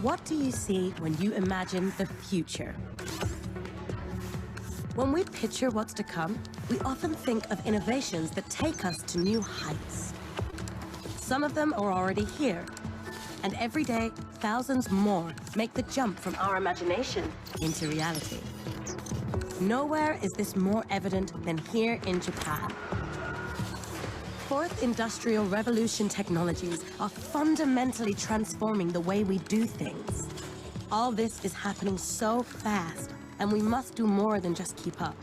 What do you see when you imagine the future? When we picture what's to come, we often think of innovations that take us to new heights. Some of them are already here, and every day, thousands more make the jump from our imagination into reality. Nowhere is this more evident than here in Japan. Fourth Industrial Revolution technologies are fundamentally transforming the way we do things. All this is happening so fast, and we must do more than just keep up.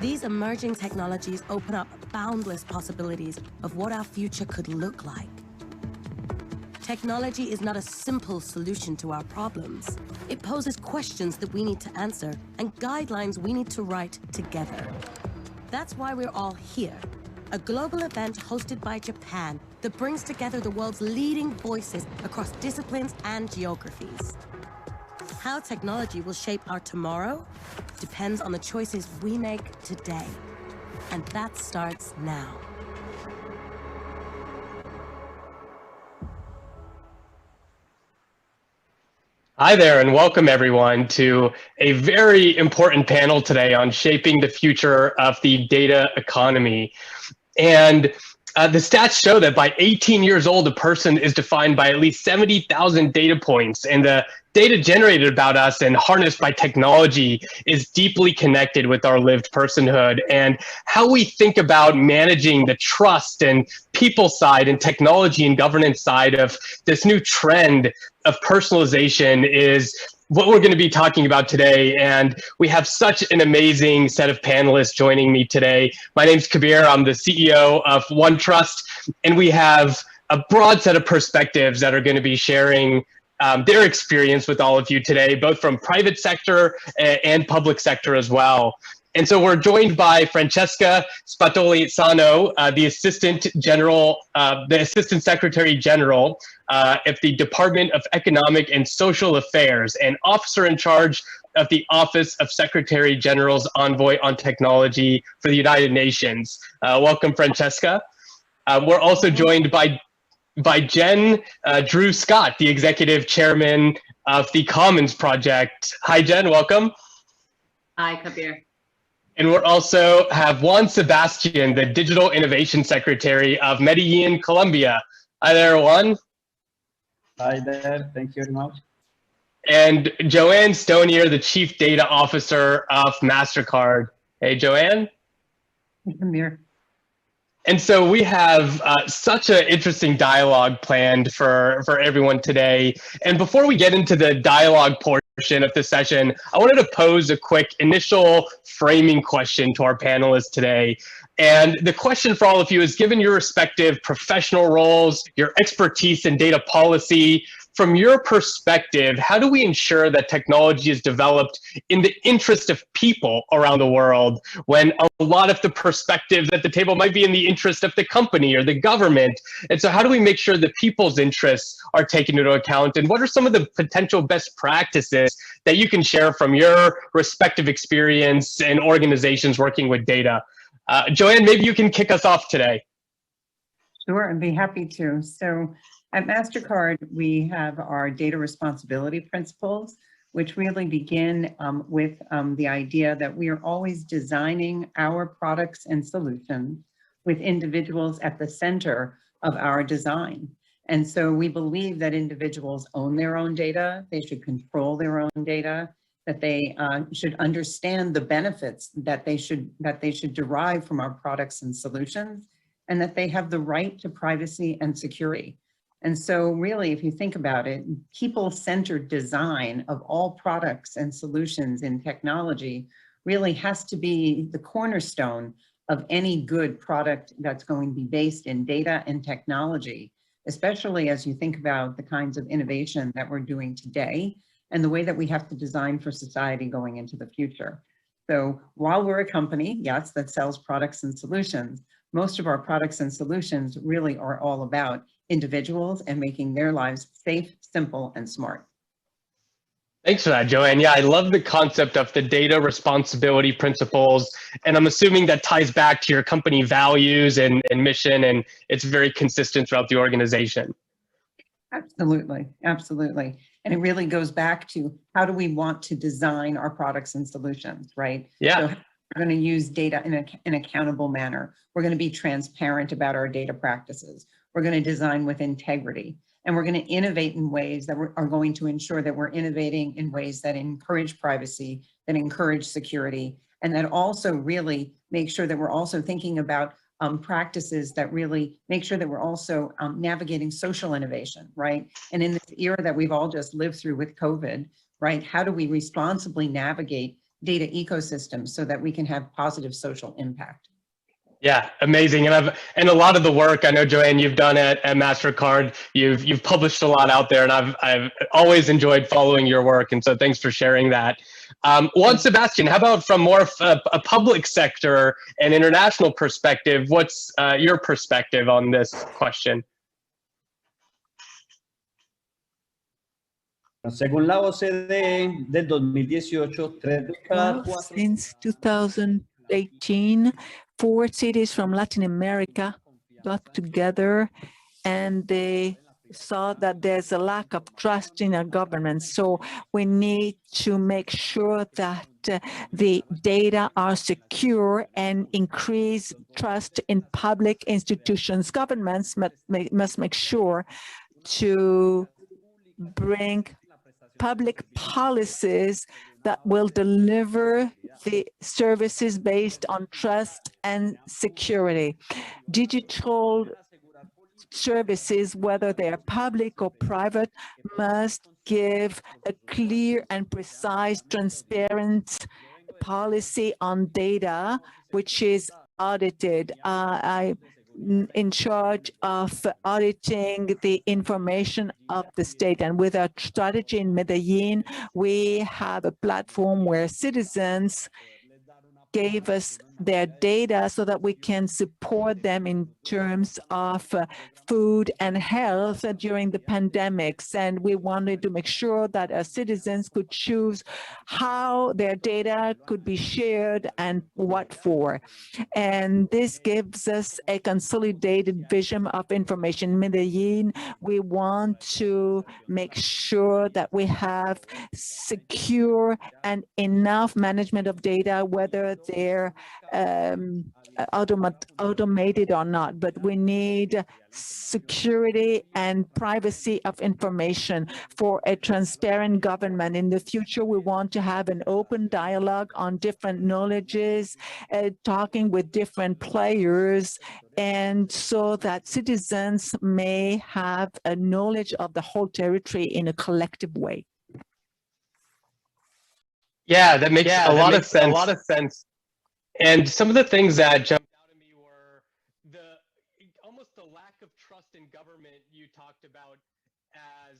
These emerging technologies open up boundless possibilities of what our future could look like. Technology is not a simple solution to our problems. It poses questions that we need to answer and guidelines we need to write together. That's why we're all here. A global event hosted by Japan that brings together the world's leading voices across disciplines and geographies. How technology will shape our tomorrow depends on the choices we make today. And that starts now. Hi there, and welcome everyone to a very important panel today on shaping the future of the data economy. And the stats show that by 18 years old, a person is defined by at least 70,000 data points, and the data generated about us and harnessed by technology is deeply connected with our lived personhood. And how we think about managing the trust and people side and technology and governance side of this new trend of personalization is what we're going to be talking about today. And we have such an amazing set of panelists joining me today. My name's Kabir. I'm the CEO of OneTrust, and we have a broad set of perspectives that are going to be sharing their experience with all of you today, both from private sector and public sector as well. And so we're joined by Francesca Spatoli-Sano, the Assistant Secretary General at the Department of Economic and Social Affairs and Officer in charge of the Office of Secretary General's Envoy on Technology for the United Nations. Welcome, Francesca. We're also joined by Jen Drew Scott, the Executive Chairman of the Commons Project. Hi, Jen, welcome. Hi, Kabir. And we'll also have Juan Sebastian, the Digital Innovation Secretary of Medellin, Colombia. Hi there, Juan. Hi there, thank you very much. And Joanne Stonier, the Chief Data Officer of MasterCard. Hey, Joanne. I'm here. And so we have such an interesting dialogue planned for everyone today. And before we get into the dialogue portion of the session, I wanted to pose a quick initial framing question to our panelists today. And the question for all of you is, given your respective professional roles, your expertise in data policy, from your perspective, how do we ensure that technology is developed in the interest of people around the world when a lot of the perspectives at the table might be in the interest of the company or the government? And so how do we make sure that people's interests are taken into account? And what are some of the potential best practices that you can share from your respective experience and organizations working with data? Joanne, maybe you can kick us off today. Sure, I'd be happy to. So at MasterCard, we have our data responsibility principles, which really begin with the idea that we are always designing our products and solutions with individuals at the center of our design. And so we believe that individuals own their own data, they should control their own data, that they should understand the benefits that they should derive from our products and solutions, and that they have the right to privacy and security. And so really, if you think about it, people-centered design of all products and solutions in technology really has to be the cornerstone of any good product that's going to be based in data and technology, especially as you think about the kinds of innovation that we're doing today and the way that we have to design for society going into the future. So while we're a company, yes, that sells products and solutions, most of our products and solutions really are all about individuals and making their lives safe, simple, and smart. Thanks for that, Joanne. Yeah, I love the concept of the data responsibility principles. And I'm assuming that ties back to your company values and mission, and it's very consistent throughout the organization. Absolutely, absolutely. And it really goes back to how do we want to design our products and solutions, right? Yeah. So we're going to use data in an accountable manner. We're going to be transparent about our data practices. We're going to design with integrity. And we're going to innovate in ways that are going to ensure that we're innovating in ways that encourage privacy, that encourage security, and that also really make sure that we're also thinking about practices that really make sure that we're also navigating social innovation, right? And in this era that we've all just lived through with COVID, right? How do we responsibly navigate data ecosystems so that we can have positive social impact? Yeah, amazing. And a lot of the work I know, Joanne, you've done at MasterCard, you've published a lot out there, and I've always enjoyed following your work. And so thanks for sharing that. Juan Sebastian, how about from more of a public sector and international perspective, what's your perspective on this question? Según la OCDE del 2018, 3 de cada 4. Since 2018, 4 cities from Latin America got together and they saw that there's a lack of trust in our government. So we need to make sure that the data are secure and increase trust in public institutions. Governments must make sure to bring public policies that will deliver the services based on trust and security. Digital services, whether they are public or private, must give a clear and precise, transparent policy on data, which is audited. I'm in charge of auditing the information of the state. And with our strategy in Medellin, we have a platform where citizens gave us their data so that we can support them in terms of food and health during the pandemics. And we wanted to make sure that our citizens could choose how their data could be shared and what for. And this gives us a consolidated vision of information. In Medellin, we want to make sure that we have secure and enough management of data, whether they're automated or not, but we need security and privacy of information for a transparent government. In the future, we want to have an open dialogue on different knowledges, talking with different players, and so that citizens may have a knowledge of the whole territory in a collective way. Yeah, that makes a lot of sense. And some of the things that jumped out at me were almost the lack of trust in government you talked about as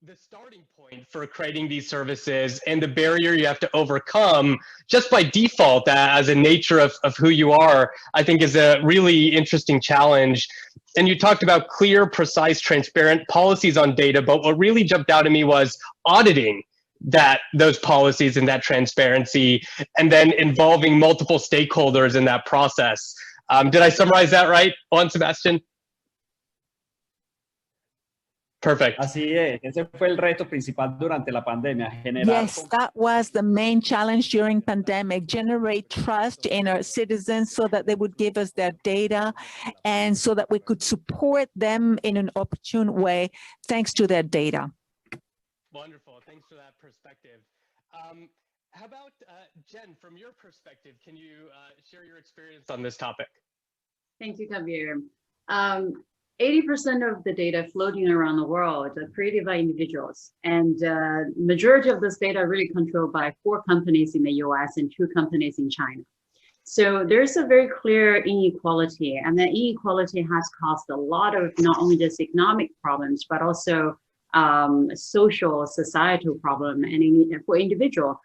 the starting point for creating these services, and the barrier you have to overcome just by default as a nature of who you are, I think is a really interesting challenge. And you talked about clear, precise, transparent policies on data, but what really jumped out at me was auditing those policies and that transparency, and then involving multiple stakeholders in that process. Did I summarize that right, Juan Sebastian? Perfect. Así es, ese fue el reto principal durante la pandemia, generar. Yes, that was the main challenge during pandemic, generate trust in our citizens so that they would give us their data and so that we could support them in an opportune way thanks to their data. Wonderful, thanks for that perspective. How about Jen, from your perspective, can you share your experience on this topic? Thank you, Javier. 80% of the data floating around the world are created by individuals, and majority of this data are really controlled by 4 companies in the US and 2 companies in China. So there's a very clear inequality, and that inequality has caused a lot of not only just economic problems, but also social, societal problem, and for individual.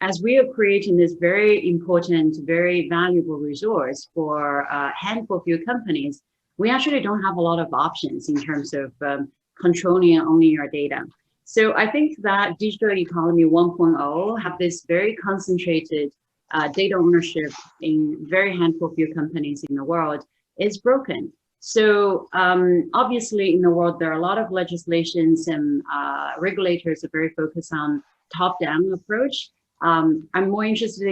As we are creating this very important, very valuable resource for a handful of few companies, we actually don't have a lot of options in terms of controlling and owning our data. So I think that digital economy 1.0 have this very concentrated data ownership in very handful of few companies in the world is broken. So obviously in the world, there are a lot of legislations and regulators are very focused on top-down approach. I'm more interested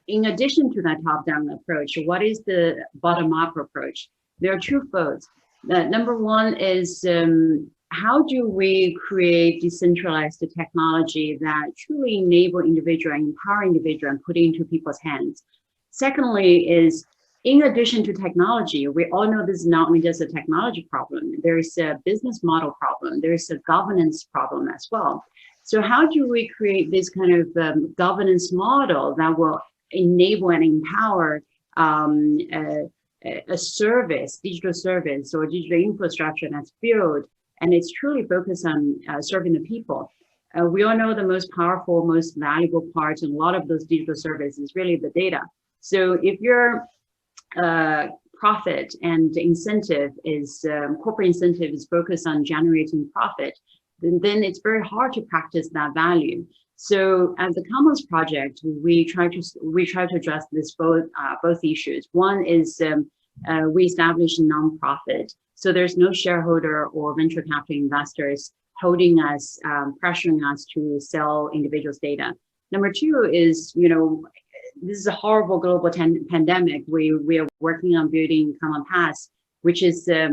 in addition to that top-down approach, what is the bottom-up approach? There are two folds. Number one is how do we create decentralized technology that truly enable individual and empower individual and put it into people's hands? Secondly is, in addition to technology, we all know this is not only just a technology problem, there is a business model problem, there is a governance problem as well. So how do we create this kind of governance model that will enable and empower a service, digital service or digital infrastructure that's built and it's truly focused on serving the people? We all know the most powerful, most valuable part in a lot of those digital services is really the data. So if your profit and incentive is, corporate incentive is focused on generating profit, then it's very hard to practice that value. So at the Commons Project, we try to address this both issues. One is we establish a nonprofit, so there's no shareholder or venture capital investors holding us, pressuring us to sell individuals' data. Number two is, you know, this is a horrible global pandemic. We are working on building Common Pass, which is a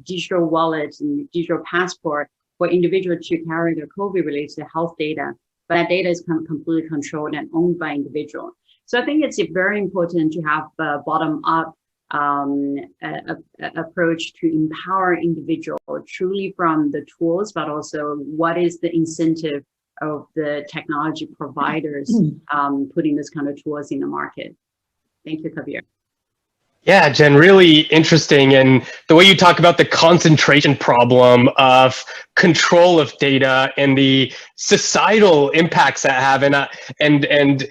digital wallet and digital passport for individuals to carry their COVID-related health data, but that data is completely controlled and owned by individual. So I think it's very important to have a bottom-up approach to empower individual truly from the tools, but also what is the incentive of the technology providers putting this kind of tools in the market. Thank you, Kabir. Yeah, Jen, really interesting. And the way you talk about the concentration problem of control of data and the societal impacts that have, and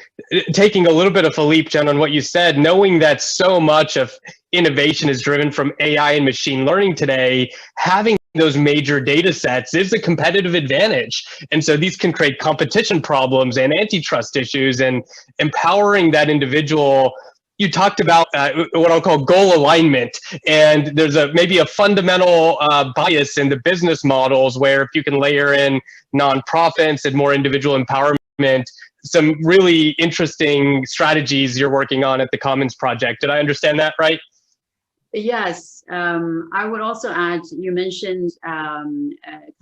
taking a little bit of a leap, Jen, on what you said, knowing that so much of innovation is driven from AI and machine learning today, having those major data sets is a competitive advantage. And so these can create competition problems and antitrust issues, and empowering that individual. You talked about what I'll call goal alignment, and there's maybe a fundamental bias in the business models where if you can layer in nonprofits and more individual empowerment, some really interesting strategies you're working on at the Commons Project. Did I understand that right? Yes, I would also add, you mentioned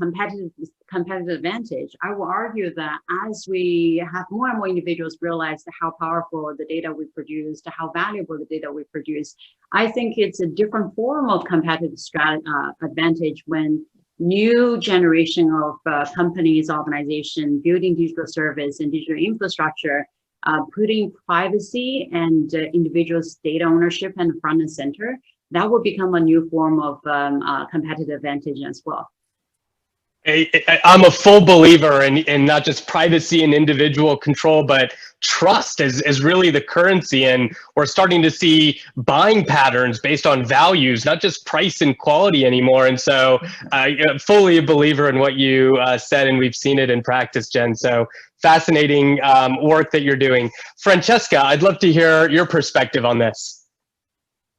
competitive advantage. I will argue that as we have more and more individuals realize how powerful the data we produce, how valuable the data we produce, I think it's a different form of competitive advantage when new generation of companies, organizations building digital service and digital infrastructure, putting privacy and individuals' data ownership in front and center. That will become a new form of competitive advantage as well. I'm a full believer in not just privacy and individual control, but trust is really the currency. And we're starting to see buying patterns based on values, not just price and quality anymore. And so fully a believer in what you said, and we've seen it in practice, Jen. So fascinating work that you're doing. Francesca, I'd love to hear your perspective on this.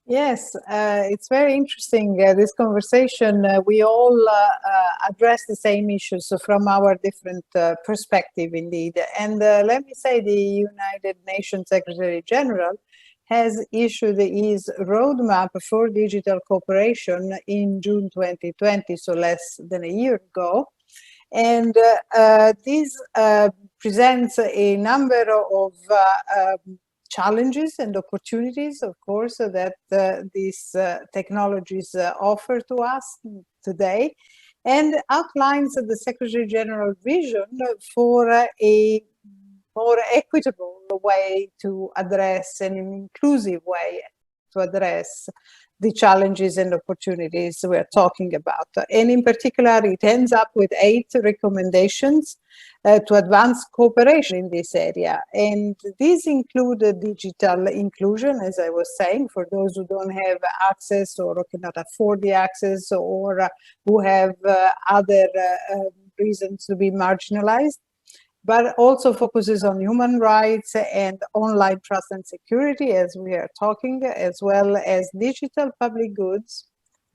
Yes, it's very interesting, this conversation. We all address the same issues from our different perspective, indeed. And let me say the United Nations Secretary General has issued his roadmap for digital cooperation in June 2020, so less than a year ago. And this presents a number of challenges and opportunities, of course, that these technologies offer to us today, and outlines the Secretary General vision for a more equitable way to address, an inclusive way to address the challenges and opportunities we're talking about. And in particular, it ends up with 8 recommendations to advance cooperation in this area. And these include digital inclusion, as I was saying, for those who don't have access or cannot afford the access, or who have other reasons to be marginalized. but also focuses on human rights and online trust and security, as we are talking, as well as digital public goods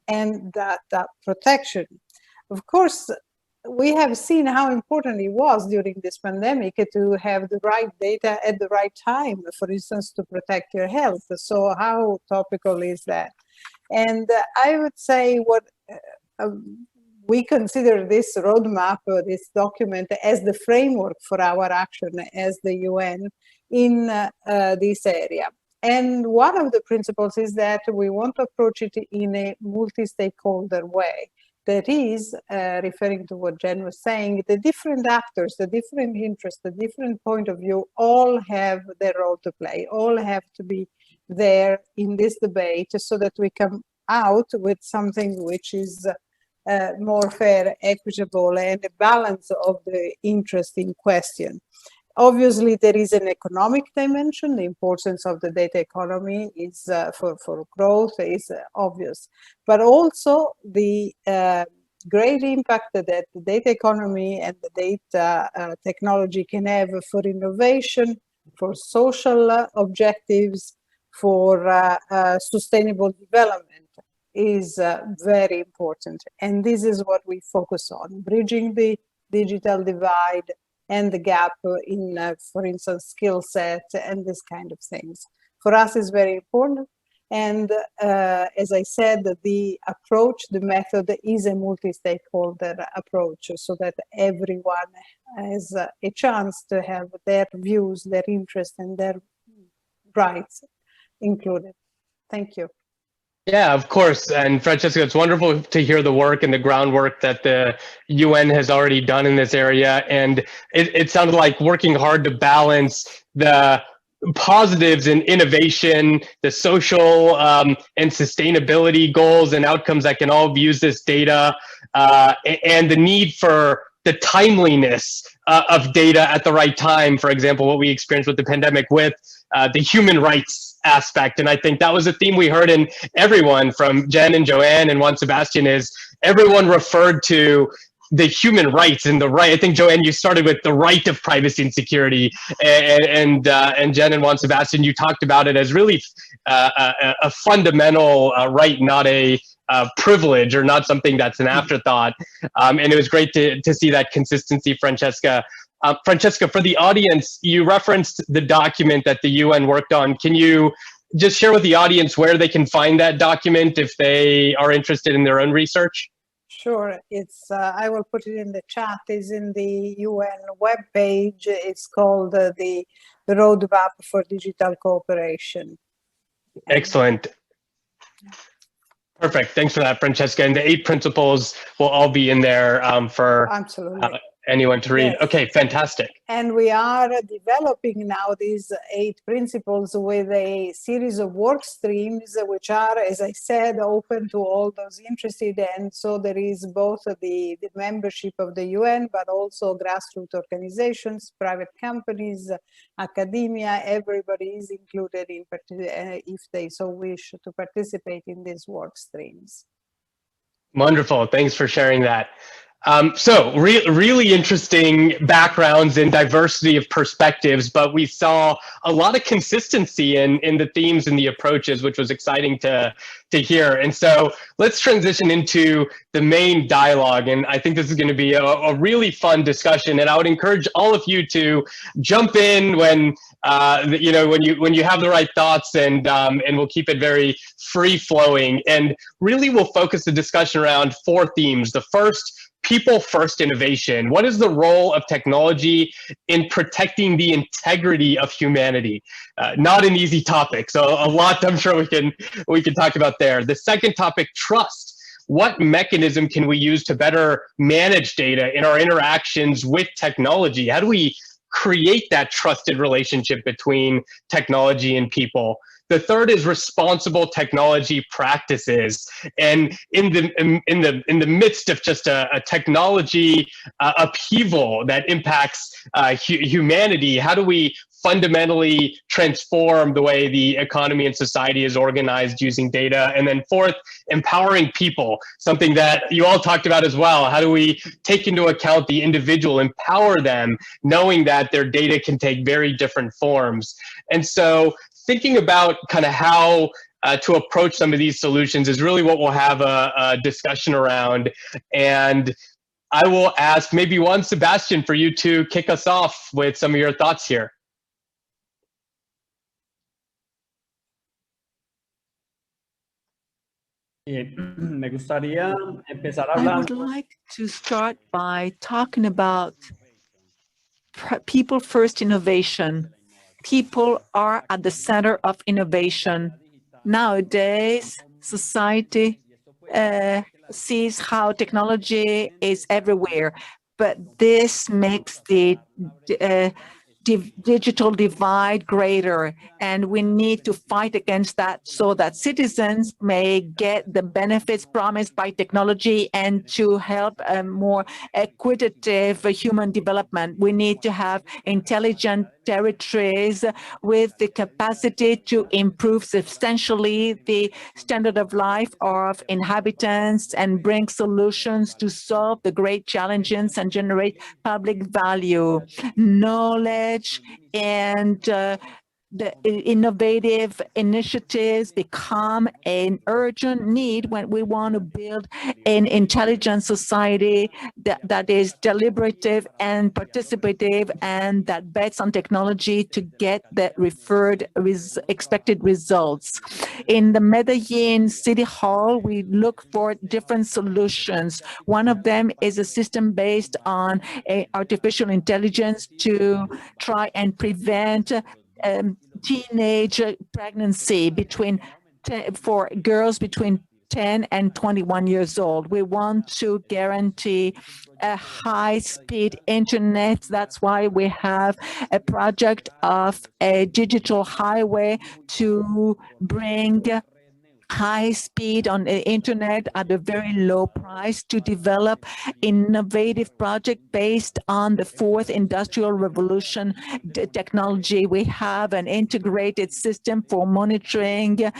and data protection. Of course, we have seen how important it was during this pandemic to have the right data at the right time, for instance, to protect your health. So how topical is that? And I would say what we consider this roadmap or this document as the framework for our action as the UN in this area. And one of the principles is that we want to approach it in a multi-stakeholder way. That is, referring to what Jen was saying, the different actors, the different interests, the different point of view, all have their role to play, all have to be there in this debate so that we come out with something which is more fair, equitable, and a balance of the interest in question. Obviously, there is an economic dimension. The importance of the data economy is for growth is obvious, but also the great impact that the data economy and the data technology can have for innovation, for social objectives, for sustainable development is very important. And this is what we focus on, bridging the digital divide and the gap in, for instance, skill set and this kind of things. For us is very important. And as I said, the approach, the method is a multi-stakeholder approach so that everyone has a chance to have their views, their interests, and their rights included. Thank you. Yeah, of course. And Francesca, it's wonderful to hear the work and the groundwork that the UN has already done in this area. And it sounded like working hard to balance the positives in innovation, the social and sustainability goals and outcomes that can all use this data, and the need for the timeliness of data at the right time. For example, what we experienced with the pandemic with the human rights aspect. And I think that was a theme we heard in everyone from Jen and Joanne and Juan Sebastian is everyone referred to the human rights and the right. I think Joanne, you started with the right of privacy and security, and Jen and Juan Sebastian, you talked about it as really a fundamental right, not a privilege or not something that's an afterthought. And it was great to see that consistency, Francesca. Francesca, for the audience, you referenced the document that the UN worked on. Can you just share with the audience where they can find that document if they are interested in their own research? Sure, it's I will put it in the chat. It's in the UN webpage. It's called the Roadmap for Digital Cooperation. Excellent. Perfect. Thanks for that, Francesca. And the 8 principles will all be in there for Absolutely. Anyone to read. Yes. Okay, fantastic. And we are developing now these 8 principles with a series of work streams, which are, as I said, open to all those interested. And so there is both the membership of the UN, but also grassroots organizations, private companies, academia, everybody is included in if they so wish to participate in these work streams. Wonderful. Thanks for sharing that. So really interesting backgrounds and diversity of perspectives, but we saw a lot of consistency in the themes and the approaches, which was exciting to hear. And so let's transition into the main dialogue. And I think this is going to be a really fun discussion. And I would encourage all of you to jump in when when you have the right thoughts, and we'll keep it very free flowing. And really, we'll focus the discussion around 4 themes. The first, people first innovation. What is the role of technology in protecting the integrity of humanity? Not an easy topic, so a lot I'm sure we can talk about there. The second topic, trust. What mechanism can we use to better manage data in our interactions with technology? How do we create that trusted relationship between technology and people? The third is responsible technology practices. And in the midst of just a technology upheaval that impacts humanity, how do we fundamentally transform the way the economy and society is organized using data. And then fourth, empowering people, something that you all talked about as well. How do we take into account the individual, empower them, knowing that their data can take very different forms? And so thinking about kind of how to approach some of these solutions is really what we'll have a discussion around. And I will ask maybe Juan Sebastian for you to kick us off with some of your thoughts here. Me gustaría empezar I would hablando. like to start by talking about people first innovation. People are at the center of innovation. Nowadays, society sees how technology is everywhere, but this makes the digital divide greater, and we need to fight against that so that citizens may get the benefits promised by technology and to help a more equitable human development. We need to have intelligent territories with the capacity to improve substantially the standard of life of inhabitants and bring solutions to solve the great challenges and generate public value. Knowledge and the innovative initiatives become an urgent need when we want to build an intelligent society that is deliberative and participative and that bets on technology to get the expected results. In the Medellin City Hall, we look for different solutions. One of them is a system based on artificial intelligence to try and prevent teenage pregnancy for girls between 10 and 21 years old. We want to guarantee a high-speed internet. That's why we have a project of a digital highway to bring high speed on the internet at a very low price, to develop innovative project based on the fourth industrial revolution technology. We have an integrated system for monitoring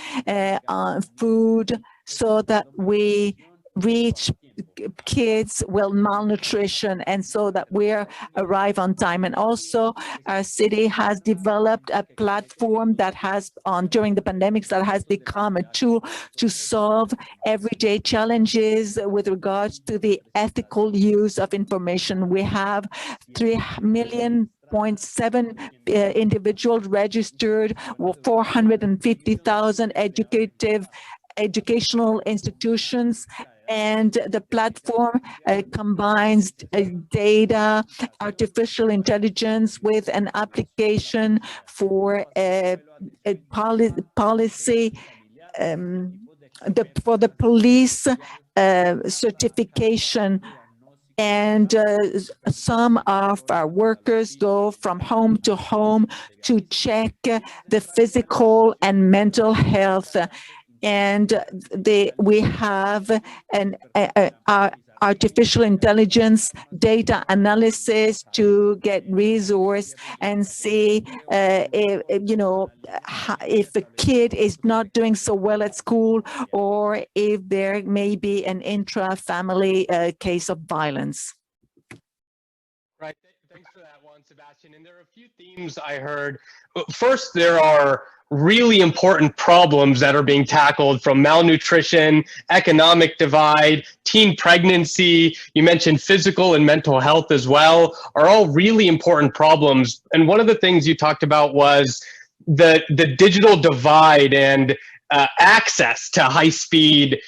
food so that we reach kids with malnutrition and so that we arrive on time. And also our city has developed a platform that has during the pandemics that has become a tool to solve everyday challenges with regards to the ethical use of information. We have 3.7 million individuals registered, 450,000 educational institutions, and the platform combines data, artificial intelligence with an application for a policy for the police certification. And some of our workers go from home to check the physical and mental health. And we have an artificial intelligence data analysis to get resource and see if a kid is not doing so well at school, or if there may be an intra-family case of violence. Right. Thanks for that, Juan Sebastian. And there are a few themes I heard. First, there are really important problems that are being tackled, from malnutrition, economic divide, teen pregnancy, you mentioned physical and mental health as well, are all really important problems. And one of the things you talked about was the digital divide, and access to high-speed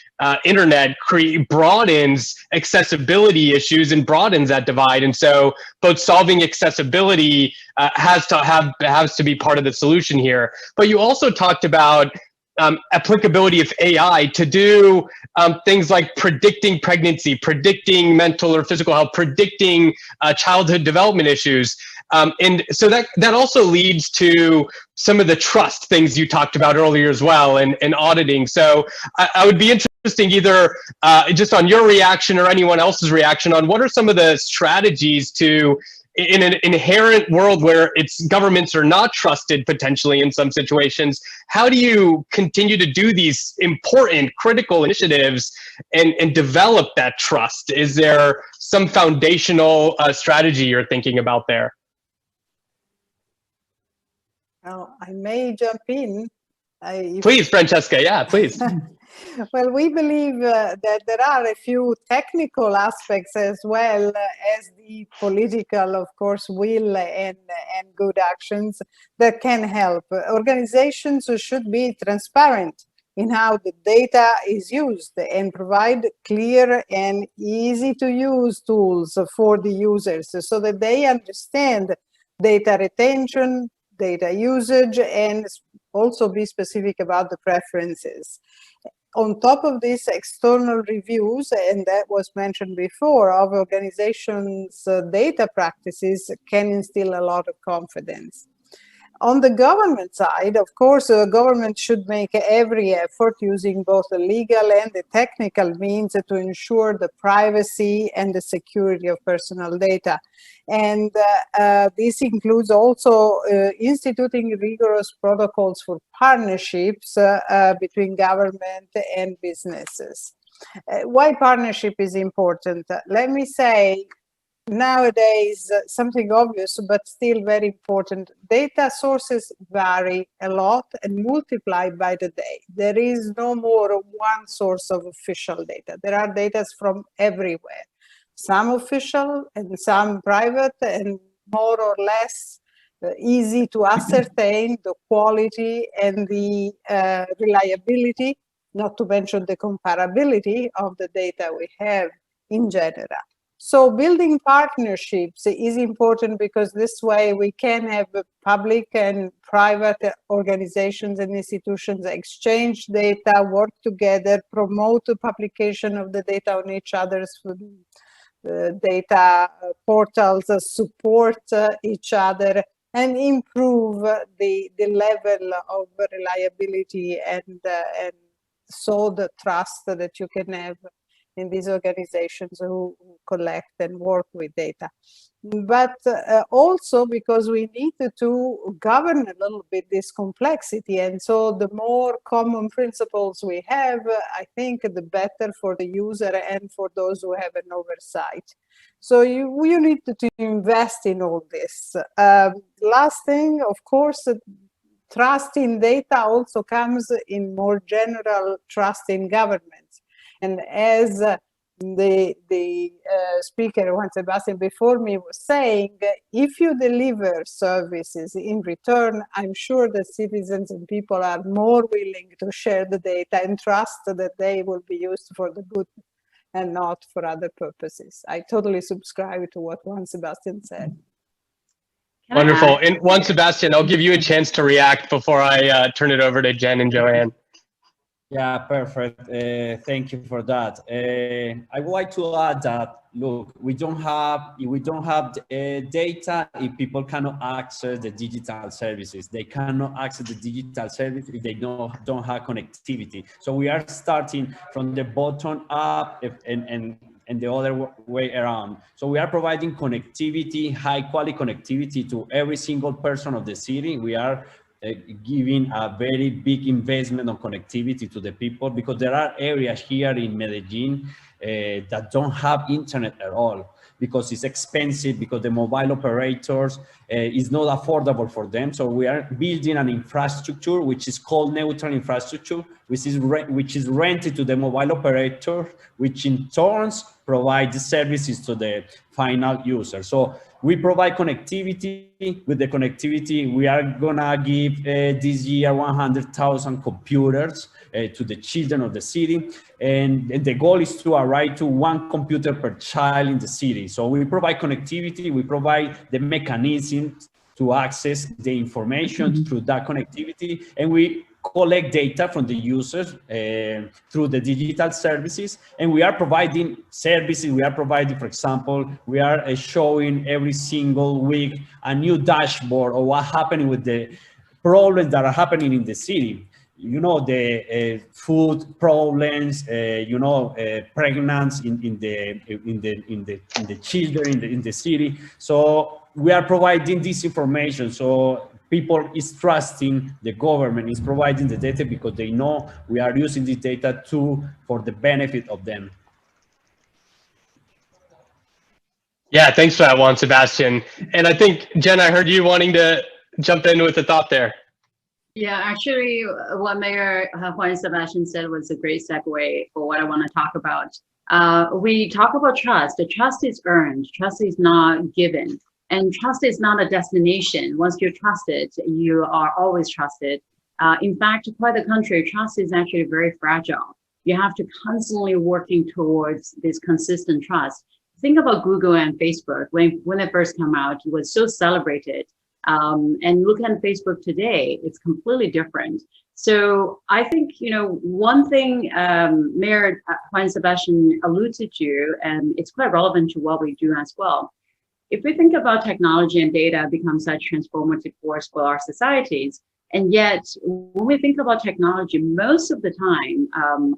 internet broadens accessibility issues and broadens that divide. And so both solving accessibility has to be part of the solution here. But you also talked about applicability of AI to do things like predicting pregnancy, predicting mental or physical health, predicting childhood development issues. And so that also leads to some of the trust things you talked about earlier as well, and auditing. So I would be interesting either just on your reaction or anyone else's reaction on what are some of the strategies to in an inherent world where governments are not trusted potentially in some situations, how do you continue to do these important, critical initiatives and develop that trust? Is there some foundational strategy you're thinking about there? Now, I may jump in. Please, Francesca, yeah, please. Well, we believe that there are a few technical aspects as well as the political, of course, will and good actions that can help. Organizations should be transparent in how the data is used and provide clear and easy to use tools for the users so that they understand data retention, data usage, and also be specific about the preferences. On top of these external reviews, and that was mentioned before, of organizations' data practices can instill a lot of confidence. On the government side, of course, the government should make every effort using both the legal and the technical means to ensure the privacy and the security of personal data. And this includes also instituting rigorous protocols for partnerships between government and businesses. Why partnership is important? Let me say, nowadays, something obvious, but still very important. Data sources vary a lot and multiply by the day. There is no more one source of official data. There are data from everywhere, some official and some private, and more or less easy to ascertain the quality and the reliability, not to mention the comparability of the data we have in general. So building partnerships is important because this way we can have public and private organizations and institutions exchange data, work together, promote the publication of the data on each other's data portals, support each other, and improve the level of reliability and so the trust that you can have in these organizations who collect and work with data. But also because we need to govern a little bit this complexity. And so the more common principles we have, I think the better for the user and for those who have an oversight. So you need to invest in all this. Last thing, of course, trust in data also comes in more general trust in governments. And as the speaker, Juan Sebastian, before me was saying, if you deliver services in return, I'm sure that citizens and people are more willing to share the data and trust that they will be used for the good and not for other purposes. I totally subscribe to what Juan Sebastian said. Wonderful. And Juan Sebastian, I'll give you a chance to react before I turn it over to Jen and Joanne. Yeah, perfect. Thank you for that. I would like to add that, look, we don't have data if people cannot access the digital services. They cannot access the digital service if they don't have connectivity. So we are starting from the bottom up and the other way around. So we are providing connectivity, high quality connectivity to every single person of the city. We are giving a very big investment on connectivity to the people because there are areas here in Medellin that don't have internet at all because it's expensive, because the mobile operators is not affordable for them. So we are building an infrastructure which is called neutral infrastructure, which is rented to the mobile operator, which in turns provide the services to the final user. So we provide connectivity. With the connectivity, we are gonna give this year 100,000 computers to the children of the city. And the goal is to arrive to 1 computer per child in the city. So we provide connectivity, we provide the mechanism to access the information through that connectivity, and we collect data from the users through the digital services, and we are providing services. We are providing, for example, we are showing every single week a new dashboard of what's happening with the problems that are happening in the city. you know, the food problems, you know, pregnancy in the children in the city. So we are providing this information. So people is trusting the government is providing the data because they know we are using this data for the benefit of them. Yeah, thanks for that, Juan Sebastian. And I think, Jen, I heard you wanting to jump in with a thought there. Yeah, actually, what Mayor Juan Sebastian said was a great segue for what I want to talk about. We talk about trust. The trust is earned. Trust is not given. And trust is not a destination. Once you're trusted, you are always trusted. In fact, quite the contrary, trust is actually very fragile. You have to constantly working towards this consistent trust. Think about Google and Facebook. When they first came out, it was so celebrated. And look at Facebook today, it's completely different. So I think, you know, one thing Mayor Juan Sebastian alluded to, and it's quite relevant to what we do as well. If we think about technology and data become such transformative force for our societies, and yet when we think about technology, most of the time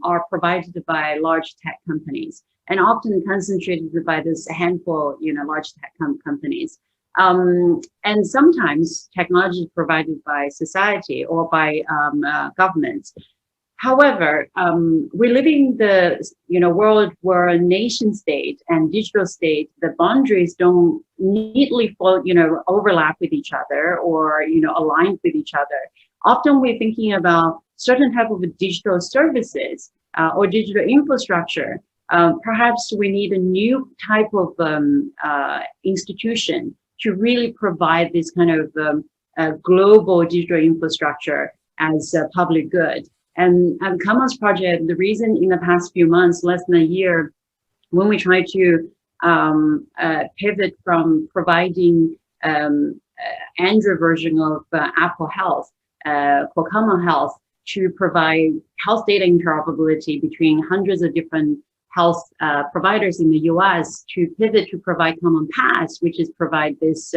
are provided by large tech companies and often concentrated by this handful, you know, large tech companies. And sometimes technology is provided by society or by governments. However, we live in the world where nation state and digital state, the boundaries don't neatly overlap with each other or align with each other. Often we're thinking about certain type of digital services or digital infrastructure. Perhaps we need a new type of institution to really provide this kind of global digital infrastructure as a public good. And at Commons Project, the reason in the past few months, less than a year, when we try to pivot from providing Android version of Apple Health for Common Health to provide health data interoperability between hundreds of different health providers in the US, to pivot to provide Common Pass, which is provide this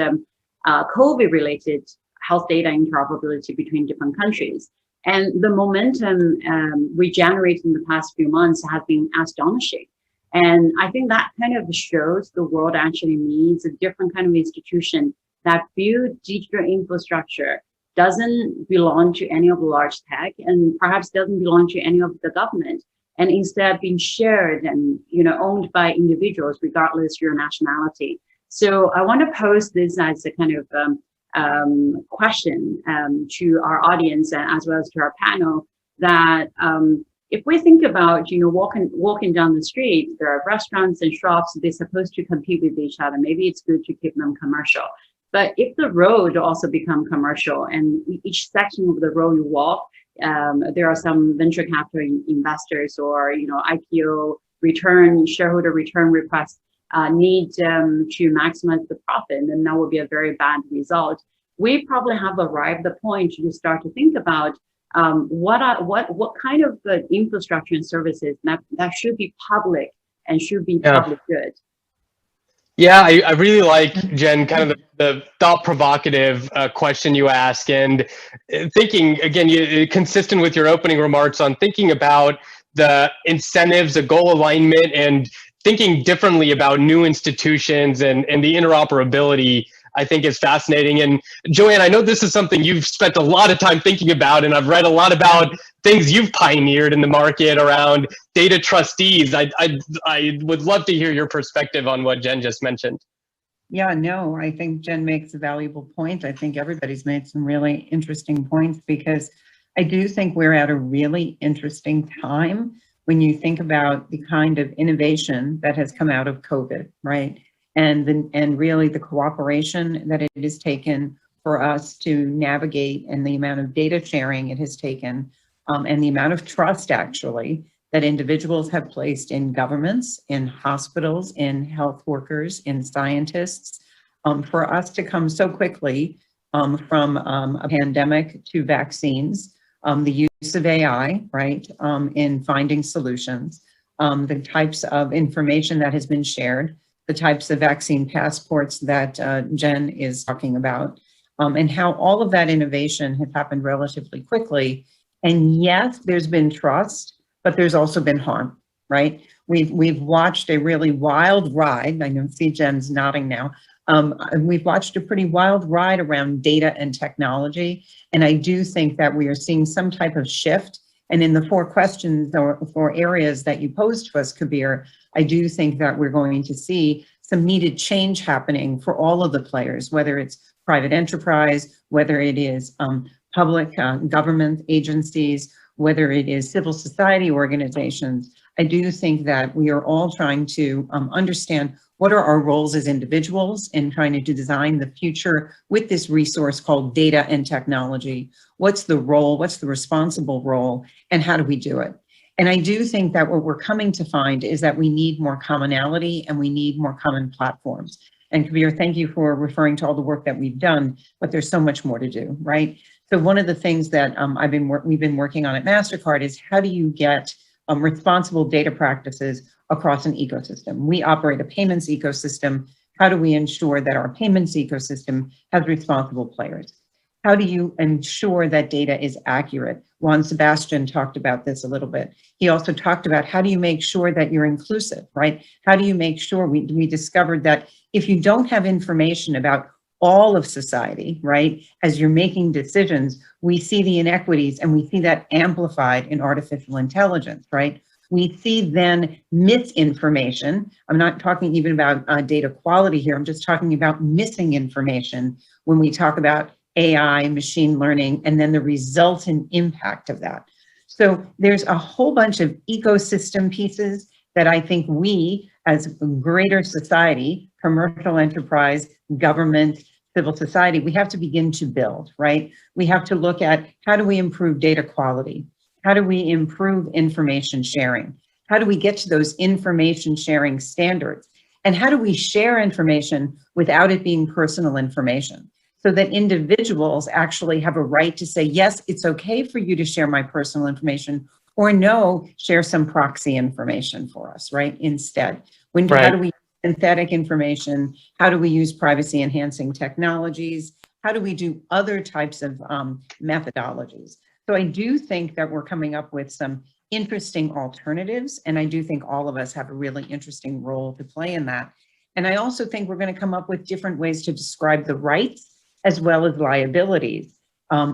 COVID-related health data interoperability between different countries. And the momentum we generated in the past few months has been astonishing. And I think that kind of shows the world actually needs a different kind of institution that build digital infrastructure, doesn't belong to any of the large tech and perhaps doesn't belong to any of the government, and instead being shared and owned by individuals regardless your nationality. So I want to pose this as a kind of question to our audience as well as to our panel, that if we think about walking down the street, there are restaurants and shops, they're supposed to compete with each other. Maybe it's good to keep them commercial. But if the road also become commercial and each section of the road you walk, there are some venture capital investors or IPO return, shareholder return requests need to maximize the profit, and then that would be a very bad result. We probably have arrived at the point to start to think about what kind of infrastructure and services that should be public and should be public good. Yeah, I really like, Jen, kind of the thought-provocative question you ask, and thinking, again, consistent with your opening remarks on thinking about the incentives, the goal alignment, and thinking differently about new institutions and the interoperability, I think is fascinating. And Joanne, I know this is something you've spent a lot of time thinking about, and I've read a lot about things you've pioneered in the market around data trustees. I would love to hear your perspective on what Jen just mentioned. Yeah, no, I think Jen makes a valuable point. I think everybody's made some really interesting points, because I do think we're at a really interesting time when you think about the kind of innovation that has come out of COVID, right? And really the cooperation that it has taken for us to navigate, and the amount of data sharing it has taken, and the amount of trust actually that individuals have placed in governments, in hospitals, in health workers, in scientists, for us to come so quickly from a pandemic to vaccines, the use of AI, right, in finding solutions, the types of information that has been shared, the types of vaccine passports that Jen is talking about, and how all of that innovation has happened relatively quickly. And yes, there's been trust, but there's also been harm, right? We've watched a really wild ride. I know, see Jen's nodding now. We've watched a pretty wild ride around data and technology. And I do think that we are seeing some type of shift. And in the 4 questions or 4 areas that you posed to us, Kabir, I do think that we're going to see some needed change happening for all of the players, whether it's private enterprise, whether it is public government agencies, whether it is civil society organizations. I do think that we are all trying to understand what are our roles as individuals in trying to design the future with this resource called data and technology. What's the role, what's the responsible role, and how do we do it? And I do think that what we're coming to find is that we need more commonality and we need more common platforms. And Kabir, thank you for referring to all the work that we've done, but there's so much more to do, right? So one of the things that we've been working on at MasterCard is how do you get responsible data practices across an ecosystem? We operate a payments ecosystem. How do we ensure that our payments ecosystem has responsible players? How do you ensure that data is accurate? Juan Sebastian talked about this a little bit. He also talked about how do you make sure that you're inclusive, right? How do you make sure we discovered that if you don't have information about all of society, right, as you're making decisions, we see the inequities and we see that amplified in artificial intelligence, right? We see then misinformation. I'm not talking even about data quality here. I'm just talking about missing information when we talk about AI, machine learning, and then the resultant impact of that. So there's a whole bunch of ecosystem pieces that I think we, as a greater society, commercial enterprise, government, civil society, we have to begin to build, right? We have to look at how do we improve data quality? How do we improve information sharing? How do we get to those information sharing standards? And how do we share information without it being personal information? So that individuals actually have a right to say, yes, it's okay for you to share my personal information, or no, share some proxy information for us, right? Instead, how do we use synthetic information? How do we use privacy enhancing technologies? How do we do other types of methodologies? So I do think that we're coming up with some interesting alternatives, and I do think all of us have a really interesting role to play in that. And I also think we're going to come up with different ways to describe the rights as well as liabilities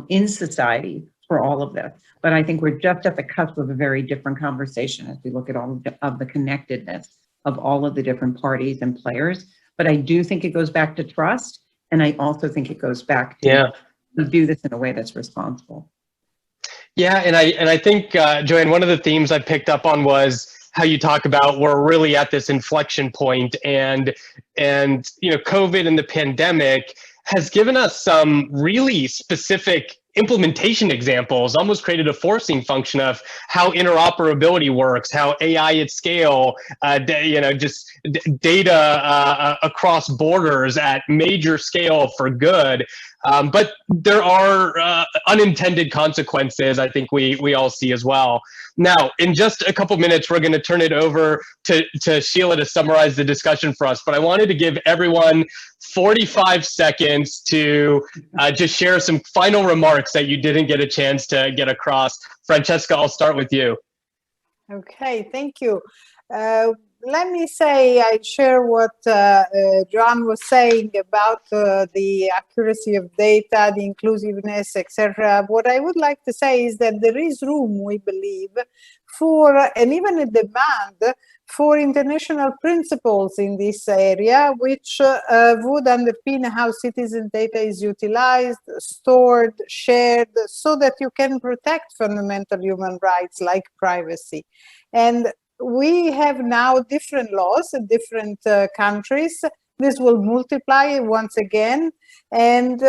in society for all of this. But I think we're just at the cusp of a very different conversation as we look at all of the connectedness of all of the different parties and players. But I do think it goes back to trust. And I also think it goes back to do this in a way that's responsible. Yeah, and I think, Joanne, one of the themes I picked up on was how you talk about we're really at this inflection point, and you know, COVID and the pandemic has given us some really specific implementation examples, almost created a forcing function of how interoperability works, how AI at scale, data across borders at major scale for good. But there are unintended consequences, I think we all see as well. Now, in just a couple minutes, we're going to turn it over to Sheila to summarize the discussion for us. But I wanted to give everyone 45 seconds to just share some final remarks that you didn't get a chance to get across. Francesca, I'll start with you. Okay, thank you. Let me say, I share what John was saying about the accuracy of data, the inclusiveness, etc. What I would like to say is that there is room, we believe, for, and even a demand for international principles in this area, which would underpin how citizen data is utilized, stored, shared, so that you can protect fundamental human rights like privacy. And we have now different laws in different countries. This will multiply once again. And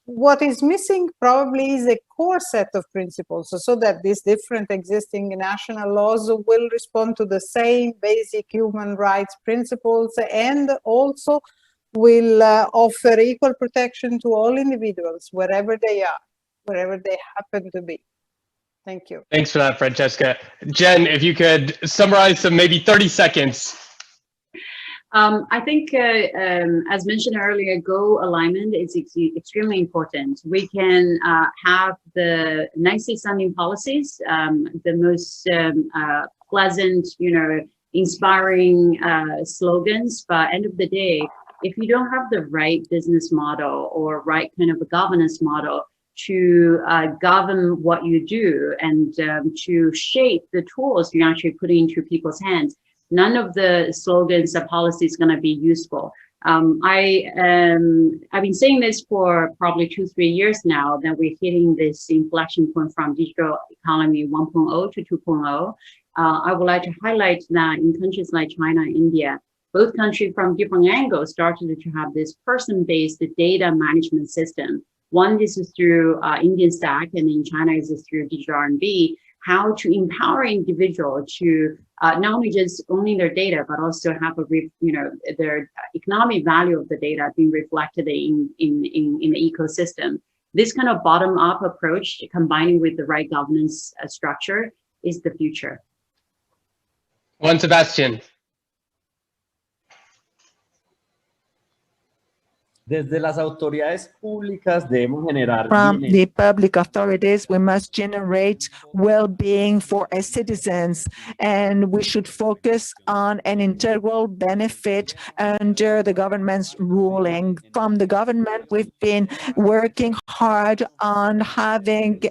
what is missing probably is a core set of principles, so that these different existing national laws will respond to the same basic human rights principles, and also will offer equal protection to all individuals, wherever they are, wherever they happen to be. Thank you. Thanks for that, Francesca. Jen, if you could summarize some maybe 30 seconds. I think, as mentioned earlier, goal alignment is extremely important. We can have the nicely sounding policies, the most pleasant, inspiring slogans, but end of the day, if you don't have the right business model or right kind of a governance model to govern what you do and to shape the tools you actually put into people's hands, none of the slogans or policies is going to be useful. I've been saying this for probably 2-3 years now, that we're hitting this inflection point from digital economy 1.0 to 2.0. I would like to highlight that in countries like China and India, both countries from different angles started to have this person-based data management system. One is through Indian Stack, and in China is through Digital R&D, how to empower individual to not only just owning their data, but also have their economic value of the data being reflected in the ecosystem. This kind of bottom-up approach, combining with the right governance structure, is the future. Juan Sebastian. Desde las autoridades públicas debemos generar From the public authorities, we must generate well-being for our citizens, and we should focus on an integral benefit under the government's ruling. From the government, we've been working hard on having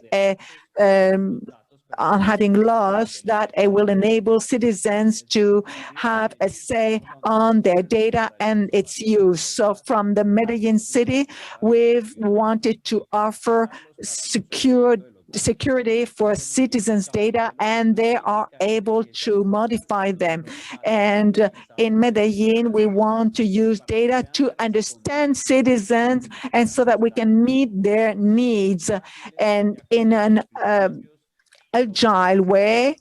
laws that will enable citizens to have a say on their data and its use. So from the Medellin city, we've wanted to offer security for citizens' data, and they are able to modify them. And in Medellin, we want to use data to understand citizens, and so that we can meet their needs, and in an agile way,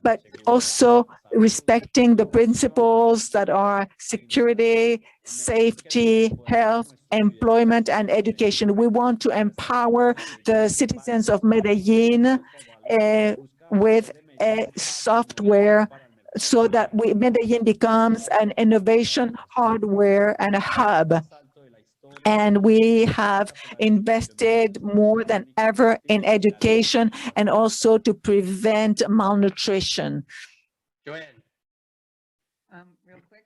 but also respecting the principles that are security, safety, health, employment, and education. We want to empower the citizens of Medellin with a software so that Medellin becomes an innovation hardware and a hub. And we have invested more than ever in education and also to prevent malnutrition. Joanne. Real quick,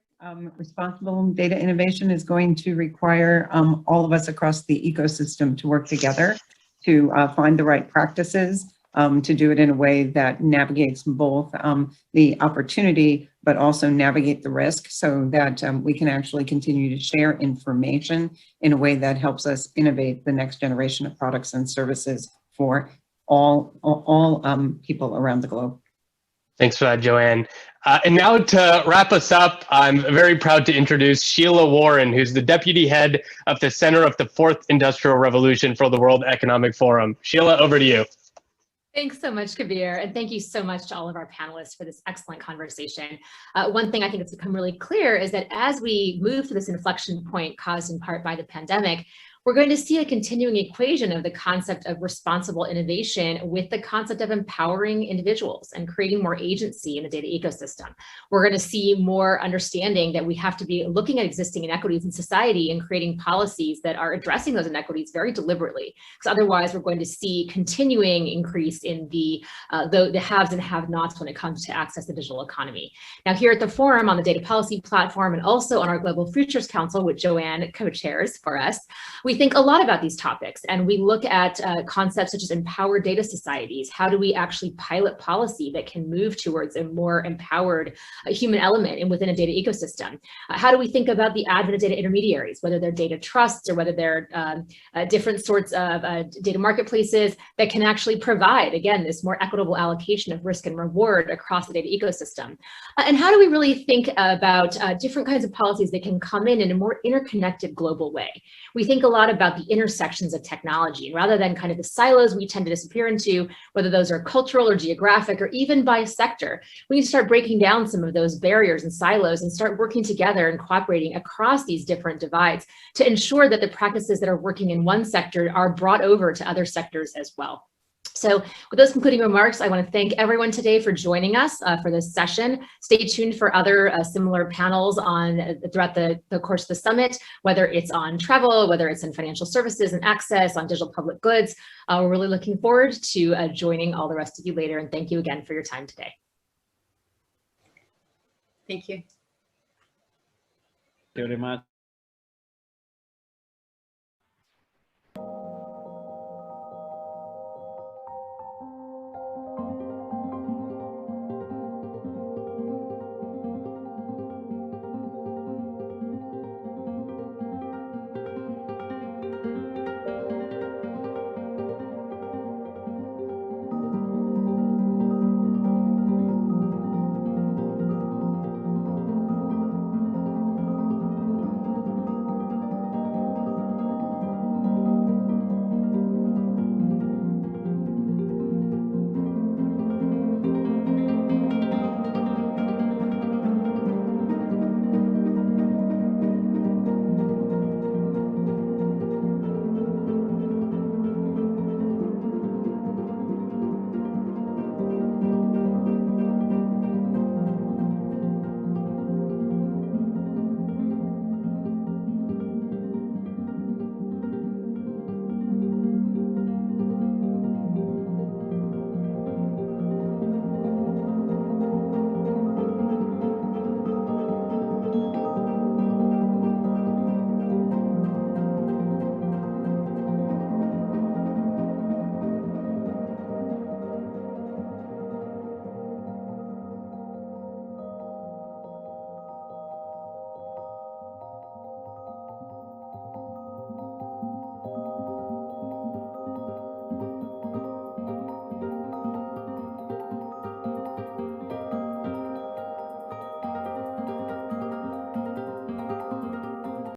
responsible data innovation is going to require all of us across the ecosystem to work together to find the right practices, to do it in a way that navigates both the opportunity, but also navigate the risk, so that we can actually continue to share information in a way that helps us innovate the next generation of products and services for all people around the globe. Thanks for that, Joanne. And now to wrap us up, I'm very proud to introduce Sheila Warren, who's the Deputy Head of the Center of the Fourth Industrial Revolution for the World Economic Forum. Sheila, over to you. Thanks so much, Kabir, and thank you so much to all of our panelists for this excellent conversation. One thing I think has become really clear is that as we move to this inflection point caused in part by the pandemic, we're going to see a continuing equation of the concept of responsible innovation with the concept of empowering individuals and creating more agency in the data ecosystem. We're going to see more understanding that we have to be looking at existing inequities in society and creating policies that are addressing those inequities very deliberately, because otherwise we're going to see continuing increase in the haves and have-nots when it comes to access to the digital economy. Now, here at the forum on the Data Policy Platform and also on our Global Futures Council, which Joanne co-chairs for us, we think a lot about these topics, and we look at concepts such as empowered data societies. How do we actually pilot policy that can move towards a more empowered human element within a data ecosystem? How do we think about the advent of data intermediaries, whether they're data trusts or whether they're different sorts of data marketplaces that can actually provide, again, this more equitable allocation of risk and reward across the data ecosystem? And how do we really think about different kinds of policies that can come in a more interconnected global way? We think a lot about the intersections of technology, and rather than kind of the silos we tend to disappear into, whether those are cultural or geographic or even by sector, we need to start breaking down some of those barriers and silos and start working together and cooperating across these different divides to ensure that the practices that are working in one sector are brought over to other sectors as well. So with those concluding remarks, I want to thank everyone today for joining us for this session. Stay tuned for other similar panels on throughout the course of the summit, whether it's on travel, whether it's in financial services and access, on digital public goods. We're really looking forward to joining all the rest of you later. And thank you again for your time today. Thank you. Thank you very much.